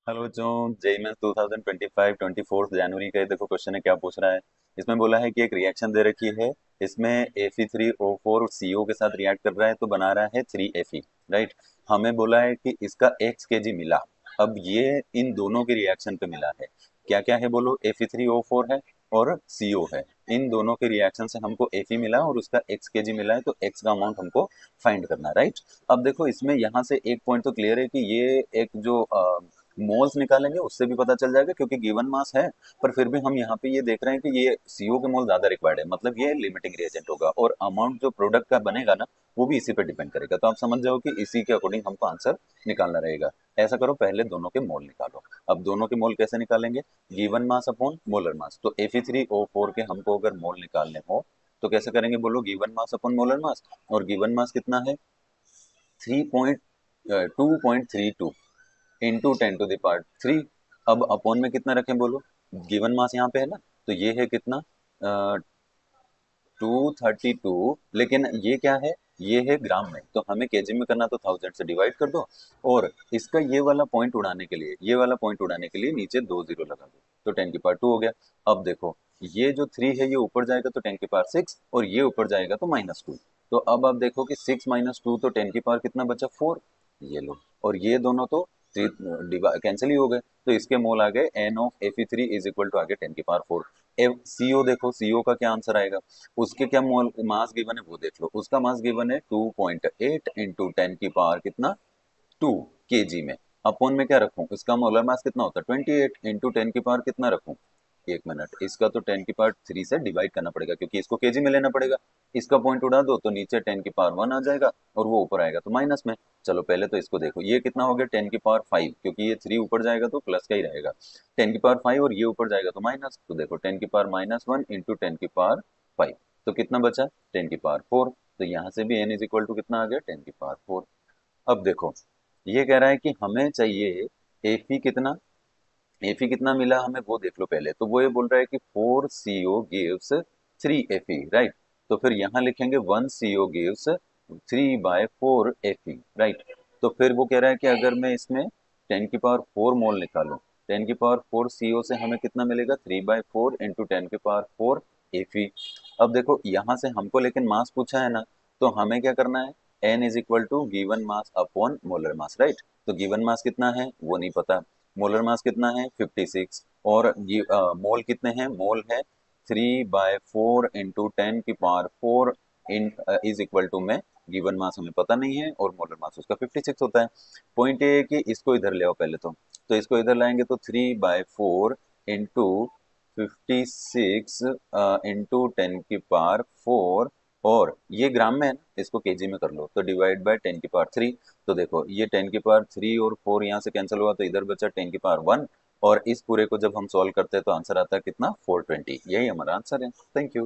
Hello बच्चों, JEE mains 2025 24 जनवरी का ये देखो क्वेश्चन है। क्या पूछ रहा है? इसमें बोला है कि एक रिएक्शन दे रखी है। इसमें Fe3O4 CO के साथ रिएक्ट कर रहा है तो बना रहा है 3Fe। राइट। हमें बोला है कि इसका x kg मिला। अब ये इन दोनों के रिएक्शन पे मिला है। क्या क्या है बोलो? Fe3O4 है और CO है। इन दोनों के रिएक्शन से हमको Fe मिला और उसका x kg मिला है, तो x का अमाउंट हमको फाइंड करना है। राइट। अब देखो, इसमें यहाँ से एक पॉइंट तो क्लियर है कि ये एक जो मोल्स निकालेंगे उससे भी पता चल जाएगा, क्योंकि गिवन मास है। पर फिर भी हम यहाँ पे ये देख रहे हैं कि ये सीओ के मोल ज्यादा रिक्वायर्ड है, मतलब ये लिमिटिंग रिएजेंट होगा और अमाउंट जो प्रोडक्ट का बनेगा ना, वो भी इसी पे डिपेंड करेगा। तो आप समझ जाओ कि इसी के अकॉर्डिंग हमको आंसर निकालना रहेगा। ऐसा करो, पहले दोनों के मोल निकालो। अब दोनों के मोल कैसे निकालेंगे? गिवन मास अपॉन मोलर मास। तो Fe3O4 के हमको अगर मोल निकालने हो तो कैसे करेंगे बोलो? गिवन मास अपॉन मोलर मास। और गिवन मास कितना है? 2.32 इंटू 10⁻³ अब अपॉन में कितना रखें बोलो? गिवन मास यहाँ पे है ना, तो ये है कितना? 232। लेकिन ये क्या है? ये है ग्राम में, तो हमें केजी में करना, तो 1000 से डिवाइड कर दो। और इसका ये वाला पॉइंट उड़ाने के लिए, ये वाला पॉइंट उड़ाने के लिए नीचे दो जीरो लगा दो, तो 10⁻² हो गया। अब देखो, ये जो 3 है ये ऊपर जाएगा तो 10⁻6, और ये ऊपर जाएगा तो -2। तो अब आप देखो कि 6 - 2, तो 10 कितना बचा? 4। ये लो। और ये दोनों तो कैंसिल ही हो गए, तो इसके मोल आ गए N of Fe3 is equal to आगे 10⁻4। सीओ देखो, सीओ का क्या आंसर आएगा? उसके क्या मोल मास गिवन है वो देख लो। उसका मास गिवन है 2.8 इंटू 10 कितना? 2 kg में। अपॉन में क्या रखूं? इसका मोलर मास कितना होता है? 28 इंटू 10 कितना रखूं? एक मिनट, इसका तो 10⁻³ से डिवाइड करना पड़ेगा, क्योंकि इसको केजी में लेना पड़ेगा। इसका पॉइंट उड़ा दो तो नीचे 10⁻1 आ जाएगा, और वो ऊपर आएगा तो माइनस में। चलो पहले तो इसको देखो, ये कितना हो गया? 10⁵, क्योंकि ये 3 ऊपर जाएगा तो प्लस का ही रहेगा। 10⁵, और ये ऊपर जाएगा तो माइनस, तो देखो 10⁻−1 इंटू 10⁵। तो कितना बचा? 10⁻4। तो यहाँ से भी n इज इक्वल टू कितना आ गया? 10⁻4। अब देखो, ये कह रहा है कि हमें चाहिए एफी कितना। एफी कितना मिला हमें वो देख लो पहले। तो वो ये बोल रहा है कि 4 CO गिव्स 3 Fe। राइट। तो फिर यहाँ लिखेंगे 1 CO गिव्स 3/4 Fe। राइट। तो फिर वो कह रहा है कि अगर मैं इसमें 10⁻4 मोल निकालूं, 10⁻4 CO से हमें कितना मिलेगा? 3/4 इंटू 10⁻4 Fe। अब देखो, यहाँ से हमको लेकिन मास पूछा है ना, तो हमें क्या करना है? n is equal to given mass upon molar mass. Right. तो गिवन मास कितना है वो नहीं पता, मोलर मास कितना है? 56। और ये मोल कितने हैं? मोल है 3/4 into 10⁻4 in is equal to में गिवन मास हमें पता नहीं है, और मोलर मास उसका 56 होता है। पॉइंट ये है कि इसको इधर ले आओ पहले तो इसको इधर लाएंगे तो 3/4 इंटू 56 इंटू 10⁻4, और ये ग्राम में है ना, इसको केजी में कर लो तो डिवाइड बाय 10⁻3। तो देखो, ये 10⁻3 और 4 यहाँ से कैंसिल हुआ, तो इधर बचा 10⁻1। और इस पूरे को जब हम सॉल्व करते हैं तो आंसर आता है कितना? 420। यही हमारा आंसर है। Thank you.